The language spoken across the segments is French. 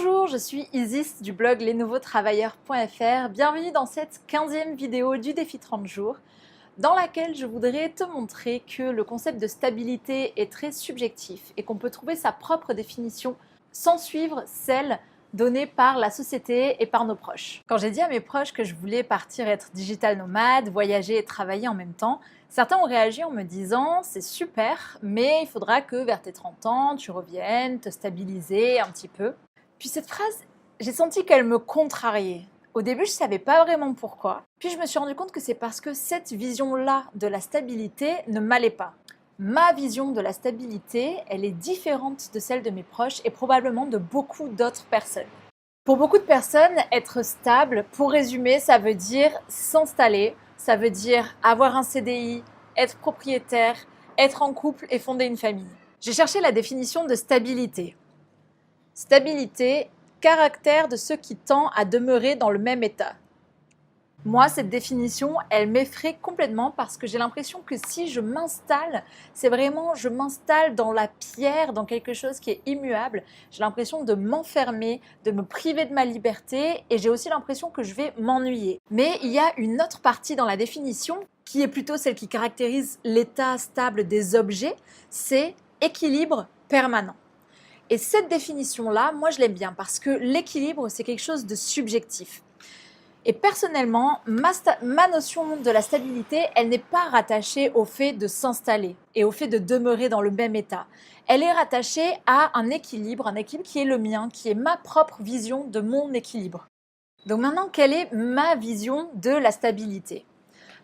Bonjour, je suis Isis du blog lesnouveautravailleurs.fr. Bienvenue dans cette 15e vidéo du défi 30 jours dans laquelle je voudrais te montrer que le concept de stabilité est très subjectif et qu'on peut trouver sa propre définition sans suivre celle donnée par la société et par nos proches. Quand j'ai dit à mes proches que je voulais partir être digital nomade, voyager et travailler en même temps, certains ont réagi en me disant « c'est super, mais il faudra que vers tes 30 ans, tu reviennes, te stabiliser un petit peu ». Puis cette phrase, j'ai senti qu'elle me contrariait. Au début, je ne savais pas vraiment pourquoi. Puis je me suis rendu compte que c'est parce que cette vision-là de la stabilité ne m'allait pas. Ma vision de la stabilité, elle est différente de celle de mes proches et probablement de beaucoup d'autres personnes. Pour beaucoup de personnes, être stable, pour résumer, ça veut dire s'installer, ça veut dire avoir un CDI, être propriétaire, être en couple et fonder une famille. J'ai cherché la définition de stabilité. Stabilité, caractère de ce qui tend à demeurer dans le même état. Moi, cette définition, elle m'effraie complètement parce que j'ai l'impression que si je m'installe, c'est vraiment, je m'installe dans la pierre, dans quelque chose qui est immuable. J'ai l'impression de m'enfermer, de me priver de ma liberté et j'ai aussi l'impression que je vais m'ennuyer. Mais il y a une autre partie dans la définition qui est plutôt celle qui caractérise l'état stable des objets, c'est équilibre permanent. Et cette définition-là, moi je l'aime bien parce que l'équilibre, c'est quelque chose de subjectif. Et personnellement, ma notion de la stabilité, elle n'est pas rattachée au fait de s'installer et au fait de demeurer dans le même état. Elle est rattachée à un équilibre qui est le mien, qui est ma propre vision de mon équilibre. Donc maintenant, quelle est ma vision de la stabilité ?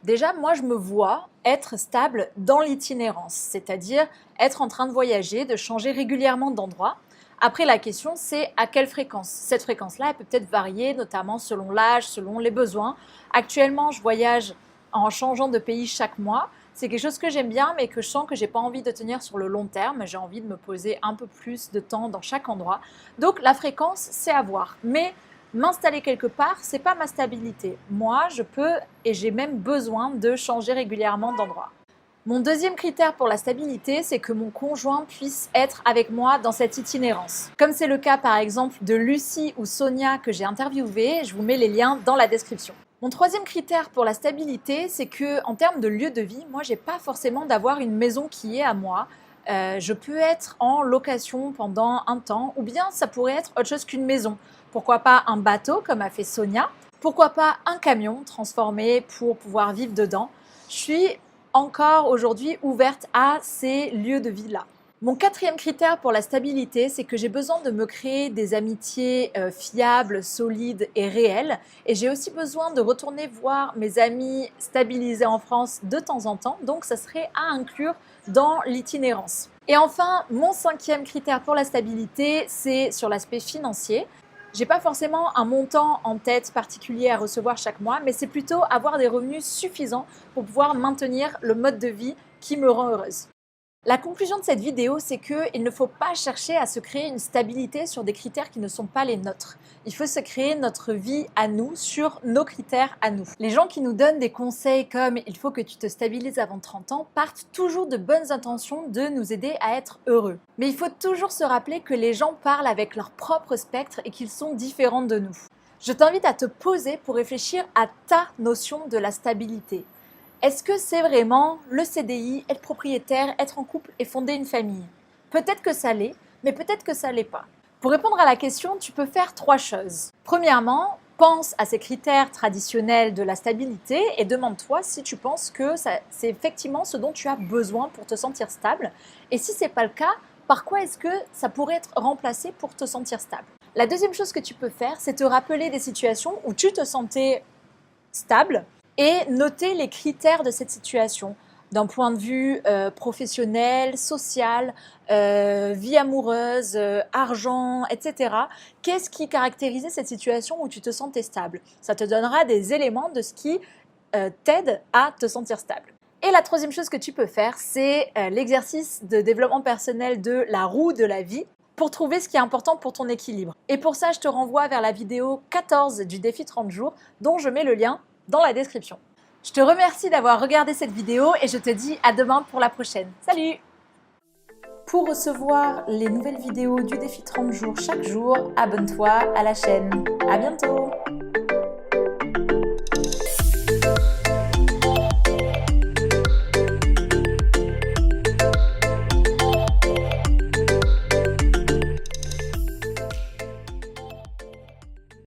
Déjà, moi, je me vois être stable dans l'itinérance, c'est-à-dire être en train de voyager, de changer régulièrement d'endroit. Après, la question, c'est à quelle fréquence ? Cette fréquence-là, elle peut peut-être varier, notamment selon l'âge, selon les besoins. Actuellement, je voyage en changeant de pays chaque mois. C'est quelque chose que j'aime bien, mais que je sens que je n'ai pas envie de tenir sur le long terme. J'ai envie de me poser un peu plus de temps dans chaque endroit. Donc, la fréquence, c'est à voir. Mais m'installer quelque part, c'est pas ma stabilité. Moi, je peux et j'ai même besoin de changer régulièrement d'endroit. Mon deuxième critère pour la stabilité, c'est que mon conjoint puisse être avec moi dans cette itinérance. Comme c'est le cas par exemple de Lucie ou Sonia que j'ai interviewées, je vous mets les liens dans la description. Mon troisième critère pour la stabilité, c'est que en termes de lieu de vie, moi, j'ai pas forcément d'avoir une maison qui est à moi. Je peux être en location pendant un temps, ou bien ça pourrait être autre chose qu'une maison. Pourquoi pas un bateau, comme a fait Sonia? Pourquoi pas un camion transformé pour pouvoir vivre dedans? Je suis encore aujourd'hui ouverte à ces lieux de vie-là. Mon quatrième critère pour la stabilité, c'est que j'ai besoin de me créer des amitiés fiables, solides et réelles. Et j'ai aussi besoin de retourner voir mes amis stabilisés en France de temps en temps. Donc, ça serait à inclure dans l'itinérance. Et enfin, mon cinquième critère pour la stabilité, c'est sur l'aspect financier. J'ai pas forcément un montant en tête particulier à recevoir chaque mois, mais c'est plutôt avoir des revenus suffisants pour pouvoir maintenir le mode de vie qui me rend heureuse. La conclusion de cette vidéo, c'est qu'il ne faut pas chercher à se créer une stabilité sur des critères qui ne sont pas les nôtres. Il faut se créer notre vie à nous, sur nos critères à nous. Les gens qui nous donnent des conseils comme « il faut que tu te stabilises avant 30 ans » partent toujours de bonnes intentions de nous aider à être heureux. Mais il faut toujours se rappeler que les gens parlent avec leur propre spectre et qu'ils sont différents de nous. Je t'invite à te poser pour réfléchir à ta notion de la stabilité. Est-ce que c'est vraiment le CDI, être propriétaire, être en couple et fonder une famille? Peut-être que ça l'est, mais peut-être que ça l'est pas. Pour répondre à la question, tu peux faire 3 choses. Premièrement, pense à ces critères traditionnels de la stabilité et demande-toi si tu penses que c'est effectivement ce dont tu as besoin pour te sentir stable. Et si ce n'est pas le cas, par quoi est-ce que ça pourrait être remplacé pour te sentir stable? La deuxième chose que tu peux faire, c'est te rappeler des situations où tu te sentais stable et noter les critères de cette situation d'un point de vue professionnel, social, vie amoureuse, argent, etc. Qu'est-ce qui caractérisait cette situation où tu te sentais stable? Ça te donnera des éléments de ce qui t'aide à te sentir stable. Et la troisième chose que tu peux faire, c'est l'exercice de développement personnel de la roue de la vie pour trouver ce qui est important pour ton équilibre. Et pour ça, je te renvoie vers la vidéo 14 du défi 30 jours dont je mets le lien dans la description. Je te remercie d'avoir regardé cette vidéo et je te dis à demain pour la prochaine. Salut! Pour recevoir les nouvelles vidéos du défi 30 jours chaque jour, abonne-toi à la chaîne. À bientôt!